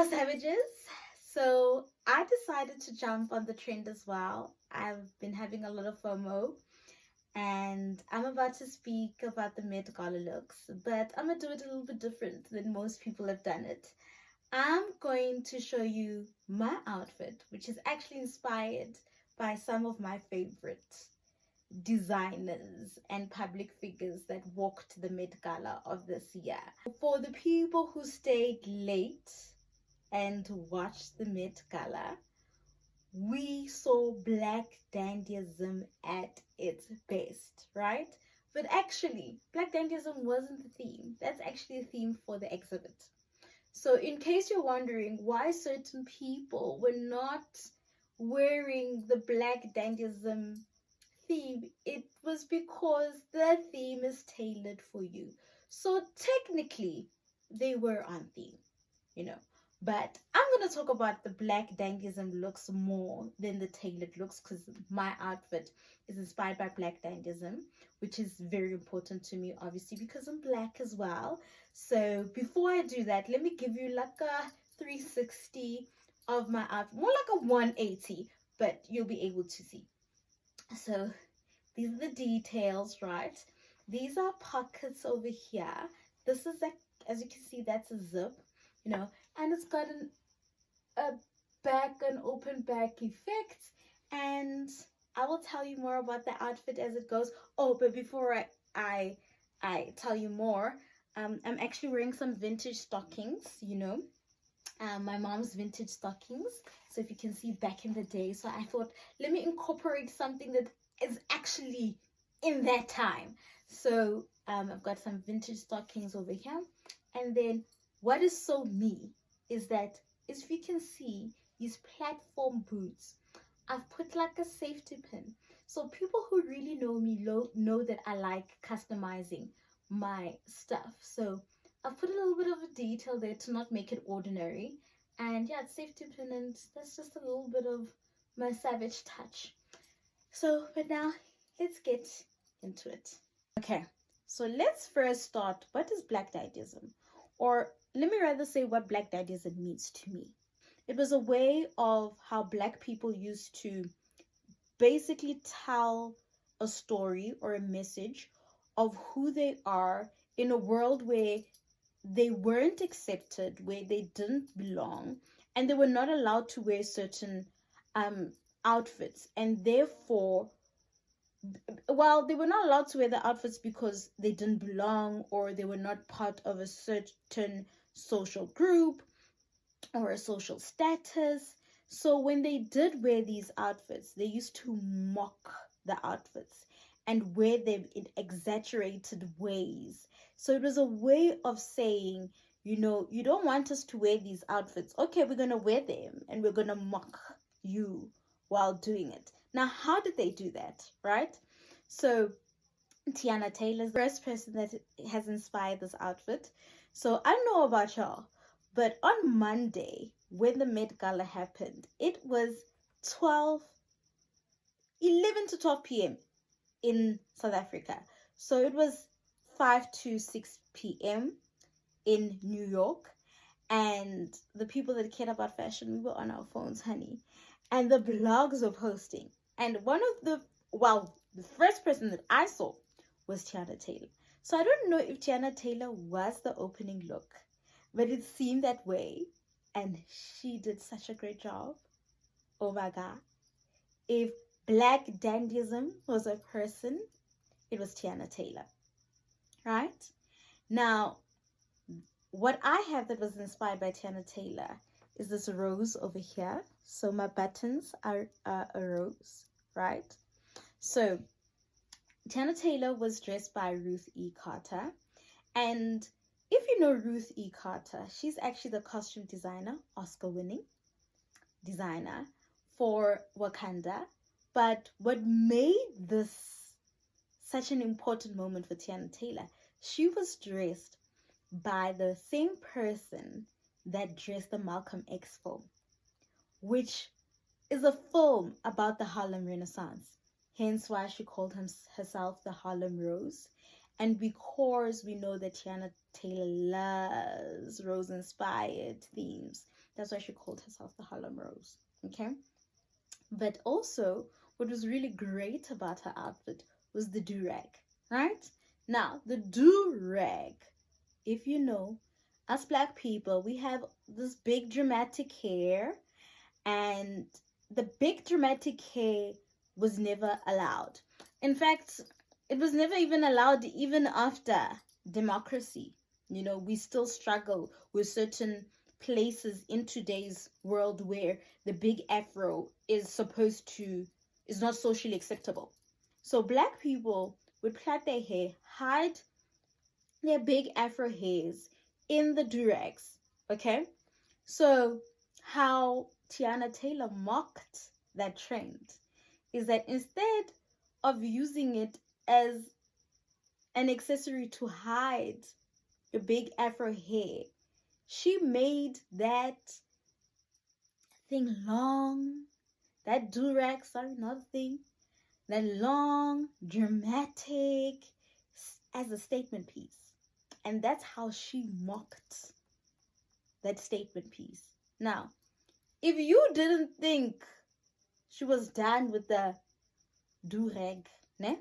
savages. So I decided to jump on the trend as well. I've been having a lot of FOMO and I'm about to speak about the Met Gala looks, but I'm gonna do it a little bit different than most people have done it. I'm going to show you my outfit, which is actually inspired by some of my favorite designers and public figures that walked the Met Gala of this year. For the people who stayed late and watched the Met Gala, we saw black dandyism at its best, right? But actually, black dandyism wasn't the theme. That's actually a theme for the exhibit. So in case you're wondering why certain people were not wearing the black dandyism theme, it was because the theme is tailored for you. So technically, they were on theme, you know. But I'm going to talk about the black dandyism looks more than the tailored looks because my outfit is inspired by black dandyism, which is very important to me, obviously, because I'm black as well. So before I do that, let me give you like a 360 of my outfit, more like a 180, but you'll be able to see. So these are the details, right? These are pockets over here. This is like, as you can see, that's a zip, you know, and it's got an open back effect. And I will tell you more about the outfit as it goes. Oh, but before I tell you more, I'm actually wearing some vintage stockings, you know. My mom's vintage stockings, so if you can see back in the day. So I thought, let me incorporate something that is actually in that time. So I've got some vintage stockings over here, and then what is so me is that, as you can see, these platform boots, I've put like a safety pin, so people who really know me know that I like customizing my stuff. So I've put a little bit of a detail there to not make it ordinary. And yeah, it's safety pin, and that's just a little bit of my savage touch. So, but now let's get into it. Okay, so let's first start. What is black dandyism? Or let me rather say what black dandyism means to me. It was a way of how black people used to basically tell a story or a message of who they are in a world where they weren't accepted, where they didn't belong, and they were not allowed to wear certain outfits. And therefore, well, they were not allowed to wear the outfits because they didn't belong or they were not part of a certain social group or a social status. So when they did wear these outfits, they used to mock the outfits and wear them in exaggerated ways. So it was a way of saying, you know, you don't want us to wear these outfits. Okay, we're going to wear them and we're going to mock you while doing it. Now, how did they do that, right? So Tiana Taylor is the first person that has inspired this outfit. So I don't know about y'all, but on Monday, when the Met Gala happened, it was 11 to 12 p.m. in South Africa. So it was 5 to 6 p.m. in New York. And the people that cared about fashion, we were on our phones, honey. And the blogs were posting. And the first person that I saw was Tiana Taylor. So I don't know if Tiana Taylor was the opening look, but it seemed that way. And she did such a great job. Oh my God. If black dandyism was a person, it was Tiana Taylor. Right? Now, what I have that was inspired by Tiana Taylor is this rose over here. So my buttons are a rose, right? So Tiana Taylor was dressed by Ruth E. Carter. And if you know Ruth E. Carter, she's actually the costume designer, Oscar-winning designer for Wakanda. But what made this such an important moment for Tiana Taylor, she was dressed by the same person that dressed the Malcolm X film, which is a film about the Harlem Renaissance. Hence why she called herself the Harlem Rose. And because we know that Tiana Taylor loves rose-inspired themes, that's why she called herself the Harlem Rose. Okay? But also, what was really great about her outfit was the do-rag, right? Now, the do-rag, if you know, us black people, we have this big dramatic hair, and the big dramatic hair was never allowed. In fact, it was never even allowed even after democracy. You know, we still struggle with certain places in today's world where the big afro is not socially acceptable. So black people would plait their hair, hide their big afro hairs in the durags. Okay? So how Tiana Taylor mocked that trend is that instead of using it as an accessory to hide your big afro hair, she made that thing long, that durag, sorry, not a thing, that long, dramatic, as a statement piece. And that's how she mocked that statement piece. Now, if you didn't think she was done with the durag, ne?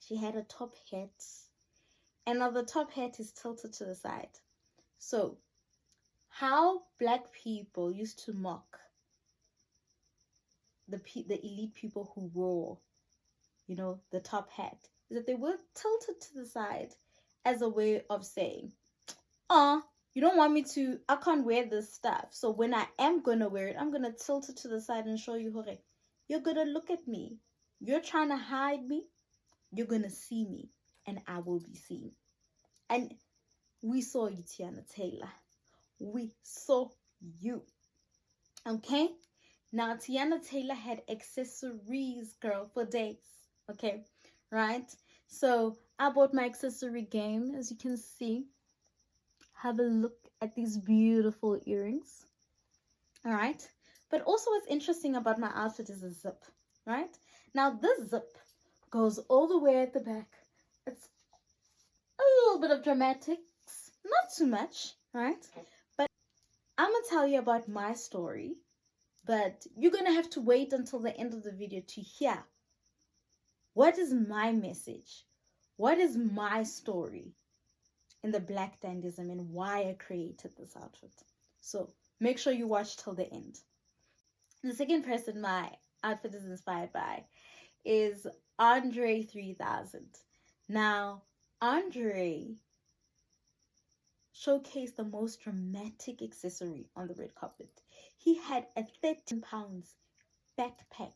She had a top hat, and now the top hat is tilted to the side. So, how black people used to mock the elite people who wore, you know, the top hat, is that they were tilted to the side as a way of saying, you don't want me to, I can't wear this stuff. So when I am going to wear it, I'm going to tilt it to the side and show you, hore, you're going to look at me. You're trying to hide me. You're going to see me, and I will be seen. And we saw you, Tiana Taylor. We saw you. Okay? Now, Tiana Taylor had accessories, girl, for days. Okay? Right? So, I bought my accessory game, as you can see. Have a look at these beautiful earrings. Alright? But also what's interesting about my outfit is the zip. Right? Now, this zip goes all the way at the back. It's a little bit of dramatics. Not too much. Right? But I'm going to tell you about my story. But you're going to have to wait until the end of the video to hear what is my message, what is my story in the Black Dandyism and why I created this outfit. So make sure you watch till the end. The second person my outfit is inspired by is Andre 3000. Now, Andre showcased the most dramatic accessory on the red carpet. He had a 13 pounds backpack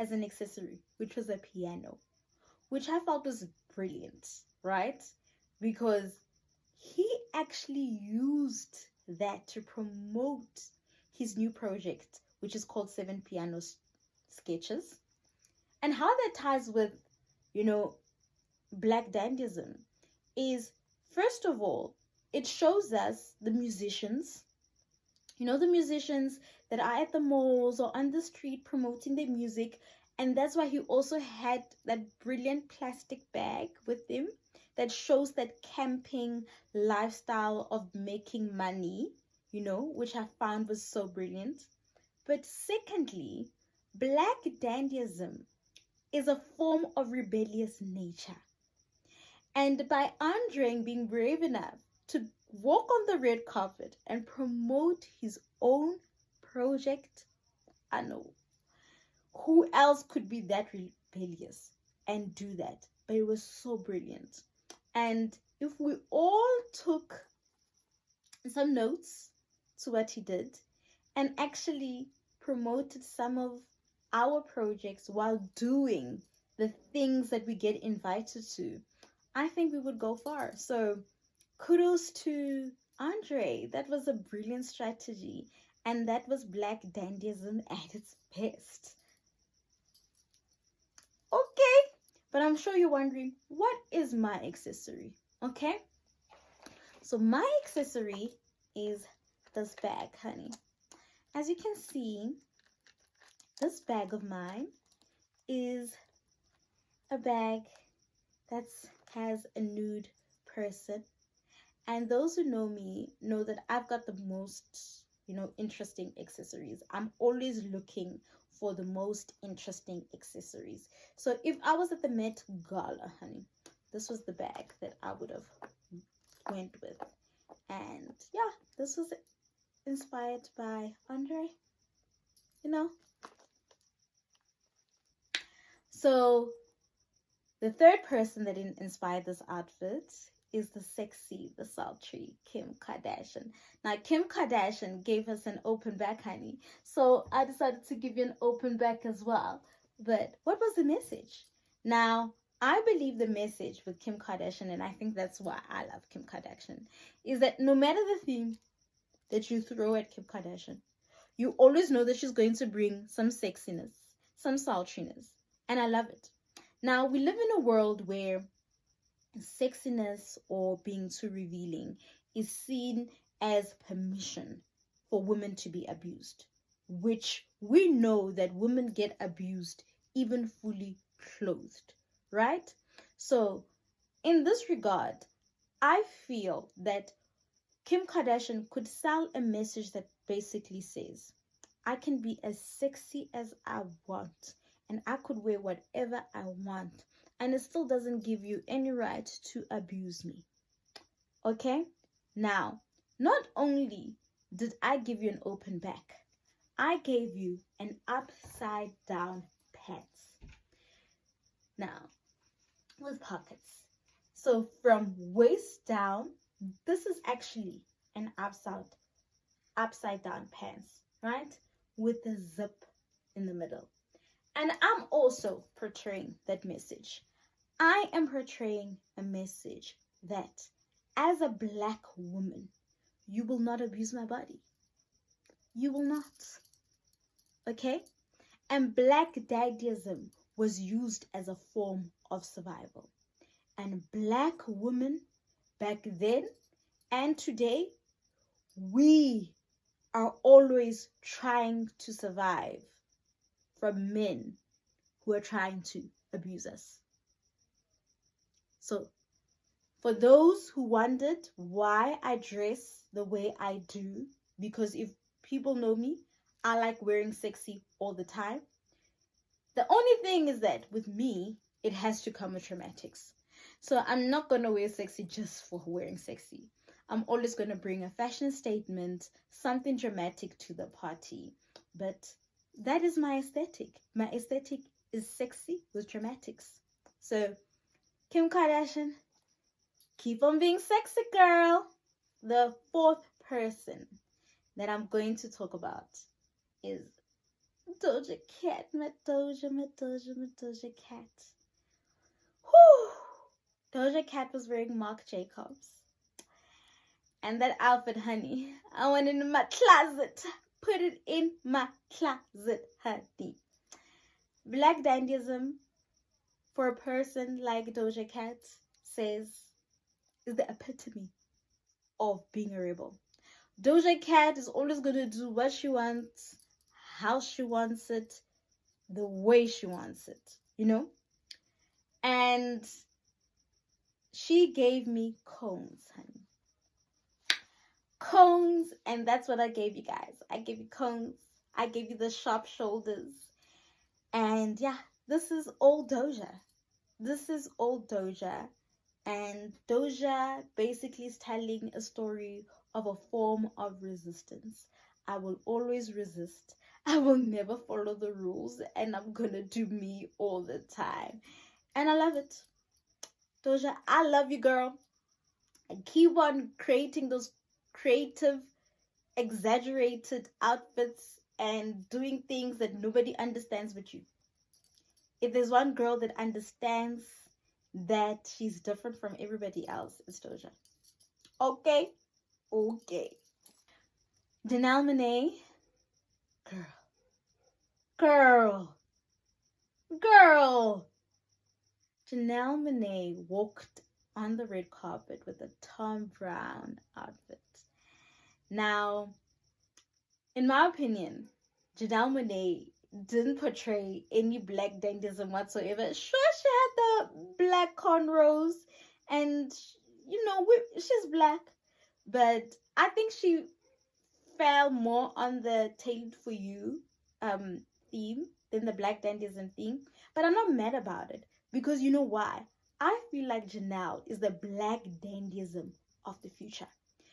as an accessory, which was a piano, which I felt was brilliant, right? Because he actually used that to promote his new project, which is called 7 Piano Sketches. And how that ties with, you know, Black Dandyism is, first of all, it shows us the musicians, you know, the musicians that are at the malls or on the street promoting their music. And that's why he also had that brilliant plastic bag with him that shows that camping lifestyle of making money, you know, which I found was so brilliant. But secondly, Black Dandyism is a form of rebellious nature. And by Andre being brave enough to walk on the red carpet and promote his own project, I know who else could be that rebellious and do that. But it was so brilliant. And if we all took some notes to what he did and actually promoted some of our projects while doing the things that we get invited to, I think we would go far. So kudos to Andre. That was a brilliant strategy. And that was Black Dandyism at its best. Okay, but I'm sure you're wondering, what is my accessory? Okay, so my accessory is this bag, honey. As you can see, this bag of mine is a bag that has a nude person. And those who know me know that I've got the most, interesting accessories. I'm always looking for the most interesting accessories. So if I was at the Met Gala, honey, this was the bag that I would have went with. And yeah, this was inspired by Andre, you know. So the third person that inspired this outfit is the sexy, the sultry Kim Kardashian. Now, Kim Kardashian gave us an open back, honey. So I decided to give you an open back as well. But what was the message? Now, I believe the message with Kim Kardashian, and I think that's why I love Kim Kardashian, is that no matter the theme that you throw at Kim Kardashian, you always know that she's going to bring some sexiness, some sultriness. And I love it. Now, we live in a world where sexiness or being too revealing is seen as permission for women to be abused, which we know that women get abused even fully clothed, right? So, in this regard, I feel that Kim Kardashian could sell a message that basically says, I can be as sexy as I want, and I could wear whatever I want, and it still doesn't give you any right to abuse me. Okay? Now, not only did I give you an open back, I gave you an upside down pants. Now, with pockets. So from waist down, this is actually an upside down pants, right? With a zip in the middle. And I'm also portraying that message. I am portraying a message that as a Black woman, you will not abuse my body. You will not. Okay? And Black Dandyism was used as a form of survival. And Black women back then and today, we are always trying to survive from men who are trying to abuse us. So, for those who wondered why I dress the way I do, because if people know me, I like wearing sexy all the time. The only thing is that with me, it has to come with dramatics. So I'm not going to wear sexy just for wearing sexy. I'm always going to bring a fashion statement, something dramatic to the party. But that is my aesthetic. My aesthetic is sexy with dramatics. So, Kim Kardashian, keep on being sexy, girl. The fourth person that I'm going to talk about is Doja Cat. My Doja Cat. Whew. Doja Cat was wearing Marc Jacobs. And that outfit, honey, I went into my closet. Put it in my closet, honey. Black Dandyism, for a person like Doja Cat, says is the epitome of being a rebel. Doja Cat is always going to do what she wants, how she wants it, the way she wants it, And she gave me cones, honey. Cones, and that's what I gave you guys. I gave you cones. I gave you the sharp shoulders. And yeah, this is old Doja. This is old Doja. And Doja basically is telling a story of a form of resistance. I will always resist. I will never follow the rules, and I'm gonna do me all the time. And I love it. Doja, I love you, girl. And keep on creating those creative, exaggerated outfits and doing things that nobody understands but you. If there's one girl that understands that she's different from everybody else, it's Doja. Okay? Okay. Janelle Monáe, girl. Janelle Monáe walked on the red carpet with a Tom Brown outfit. Now, in my opinion, Janelle Monáe didn't portray any black dandyism whatsoever. Sure, she had the black cornrows, and she's black, but I think she fell more on the tailored for you um theme than the black dandyism theme. But I'm not mad about it, because you know why? I feel like Janelle is the black dandyism of the future.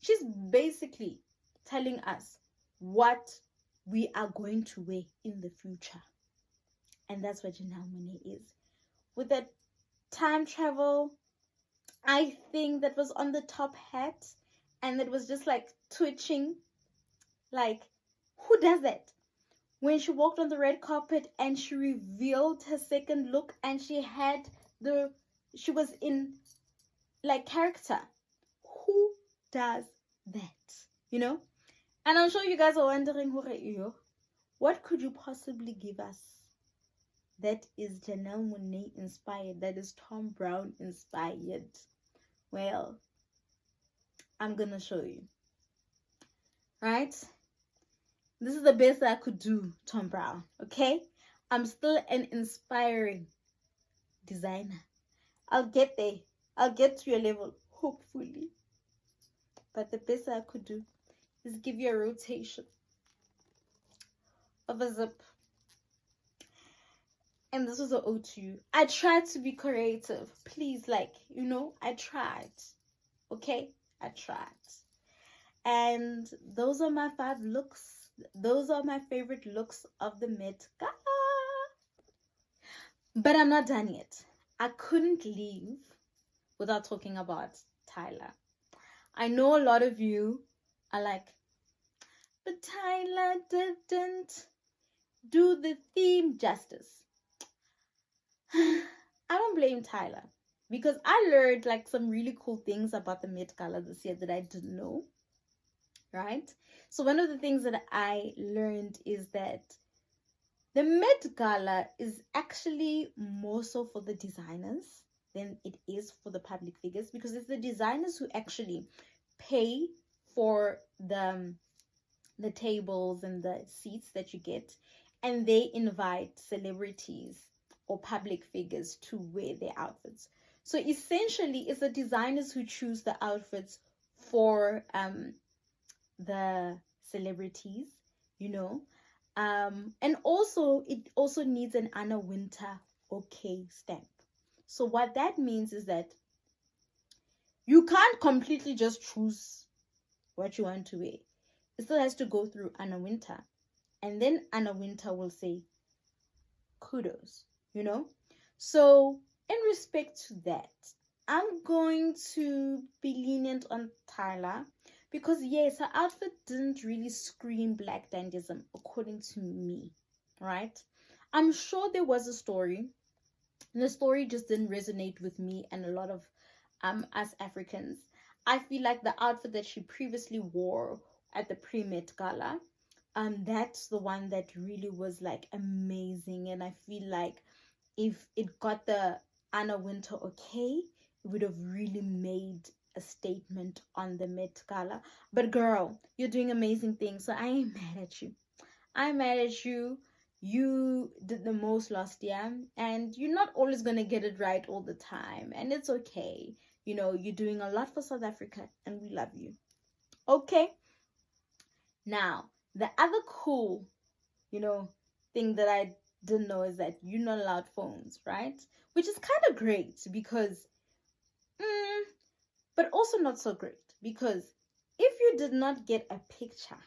She's basically telling us what we are going to wear in the future. And that's what Janelle Monáe is. With that time travel, I think that was on the top hat, and it was just like twitching. Like, who does that? When she walked on the red carpet and she revealed her second look, and she was in like character. Who does that? And I'm sure you guys are wondering, what could you possibly give us that is Janelle Monáe inspired, that is Tom Brown inspired? Well, I'm gonna show you. Right? This is the best I could do, Tom Brown. Okay? I'm still an inspiring designer. I'll get there. I'll get to your level, hopefully. But the best I could do is give you a rotation of a zip. And this was an ode to you. I tried to be creative. Please, I tried. Okay? I tried. And those are my 5 looks. Those are my favorite looks of the Met Gala. But I'm not done yet. I couldn't leave without talking about Tyla. I know a lot of you are like, but Tyla didn't do the theme justice. I don't blame Tyla, because I learned some really cool things about the Met Gala this year that I didn't know. Right? So one of the things that I learned is that the Met Gala is actually more so for the designers than it is for the public figures, because it's the designers who actually pay for the tables and the seats that you get, and they invite celebrities or public figures to wear their outfits. So essentially, it's the designers who choose the outfits for the celebrities, and also it also needs an Anna Wintour okay stamp. So what that means is that you can't completely just choose what you want to wear. It still has to go through Anna Wintour, and then Anna Wintour will say kudos. So in respect to that, I'm going to be lenient on Tyla, because yes, her outfit didn't really scream black dandyism according to me, right? I'm sure there was a story, and the story just didn't resonate with me and a lot of us Africans. I feel like the outfit that she previously wore at the pre-Met Gala, that's the one that really was amazing, and I feel like if it got the Anna Wintour okay, it would have really made a statement on the Met Gala. But girl, you're doing amazing things, so I ain't mad at you. I'm mad at you. You did the most last year, and you're not always gonna get it right all the time, and it's okay. You're doing a lot for South Africa, and we love you. Okay? Now, the other cool, thing that I didn't know is that you're not allowed phones, right? Which is kind of great, because but also not so great, because if you did not get a picture,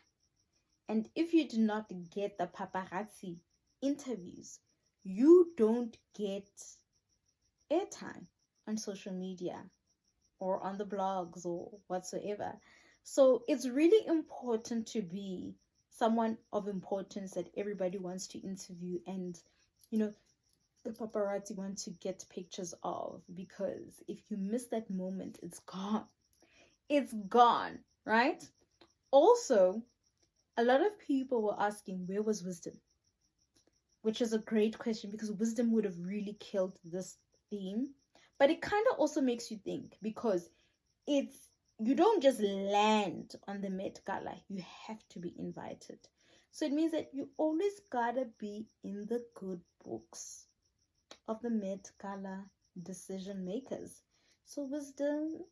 and if you did not get the paparazzi interviews, you don't get airtime on social media or on the blogs or whatsoever. So it's really important to be someone of importance that everybody wants to interview, and the paparazzi want to get pictures of, because if you miss that moment, it's gone. It's gone, right? Also, a lot of people were asking, where was Wisdom? Which is a great question, because Wisdom would have really killed this theme. But it kind of also makes you think, because you don't just land on the Met Gala, you have to be invited. So it means that you always gotta be in the good books of the Met Gala decision makers. So wisdom,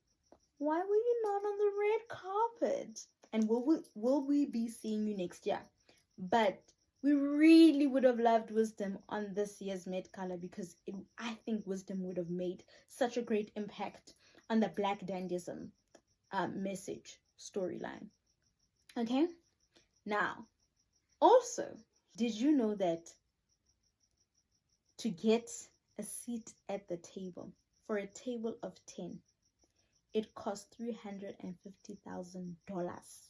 why were you not on the red carpet? And will we be seeing you next year? But we really would have loved wisdom on this year's Met Gala because I think wisdom would have made such a great impact on the Black Dandyism message storyline. Okay? Now, also, did you know that to get a seat at the table, for a table of 10, it costs $350,000.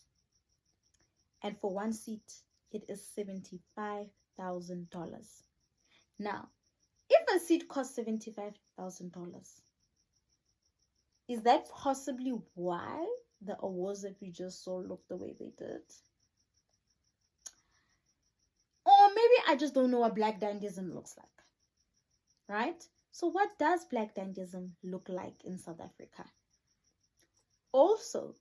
And for one seat, it is $75,000. Now, if a seat costs $75,000, is that possibly why the awards that we just saw looked the way they did? Or maybe I just don't know what Black Dandyism looks like, right? So what does Black Dandyism look like in South Africa? Also,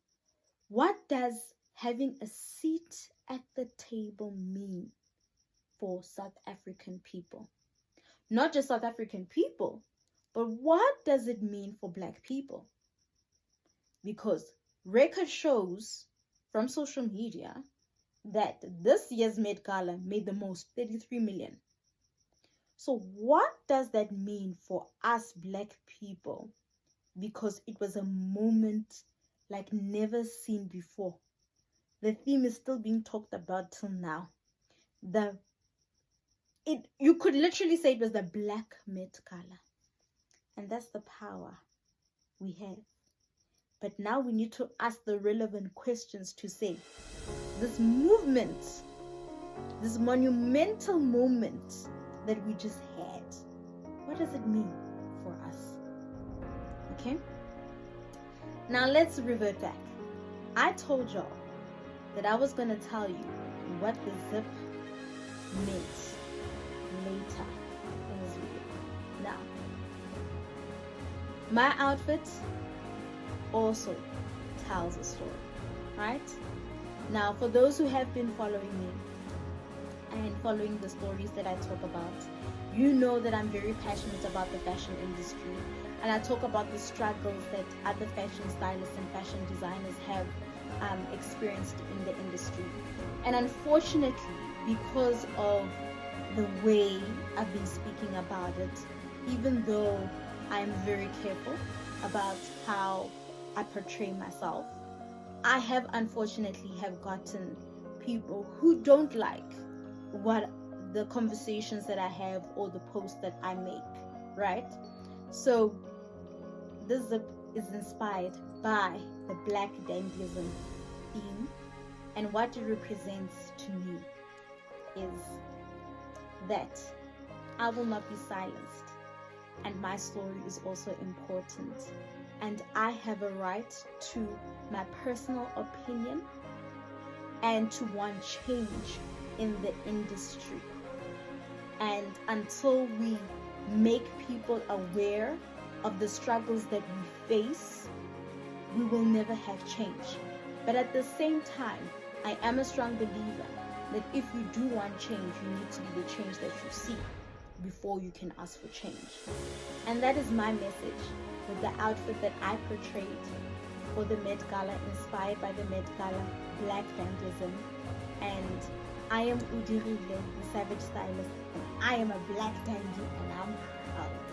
what does having a seat at the table mean for South African people? Not just South African people, but what does it mean for Black people? Because record shows from social media that this year's Met Gala made the most, 33 million. So what does that mean for us Black people? Because it was a moment like never seen before. The theme is still being talked about till now. You could literally say it was the Black Met Gala. And that's the power we have. But now we need to ask the relevant questions to say, this movement, this monumental moment that we just had, what does it mean for us? Okay? Now let's revert back. I told y'all that I was going to tell you what the zip meant later in this video. Now, my outfit also tells a story, right? Now, for those who have been following me and following the stories that I talk about, you know that I'm very passionate about the fashion industry, and I talk about the struggles that other fashion stylists and fashion designers have experienced in the industry. And unfortunately, because of the way I've been speaking about it, even though I'm very careful about how I portray myself, I have unfortunately gotten people who don't like what the conversations that I have or the posts that I make, right? So this zip is inspired by the Black Dandyism theme, and what it represents to me is that I will not be silenced, and my story is also important, and I have a right to my personal opinion and to want change in the industry. And until we make people aware of the struggles that we face, we will never have change. But at the same time, I am a strong believer that if you do want change, you need to be the change that you see before you can ask for change. And that is my message with the outfit that I portrayed for the Met Gala, inspired by the Met Gala Black Dandyism. And I am Udirile, the Savage Stylist, and I am a Black Dandy, and I'm proud.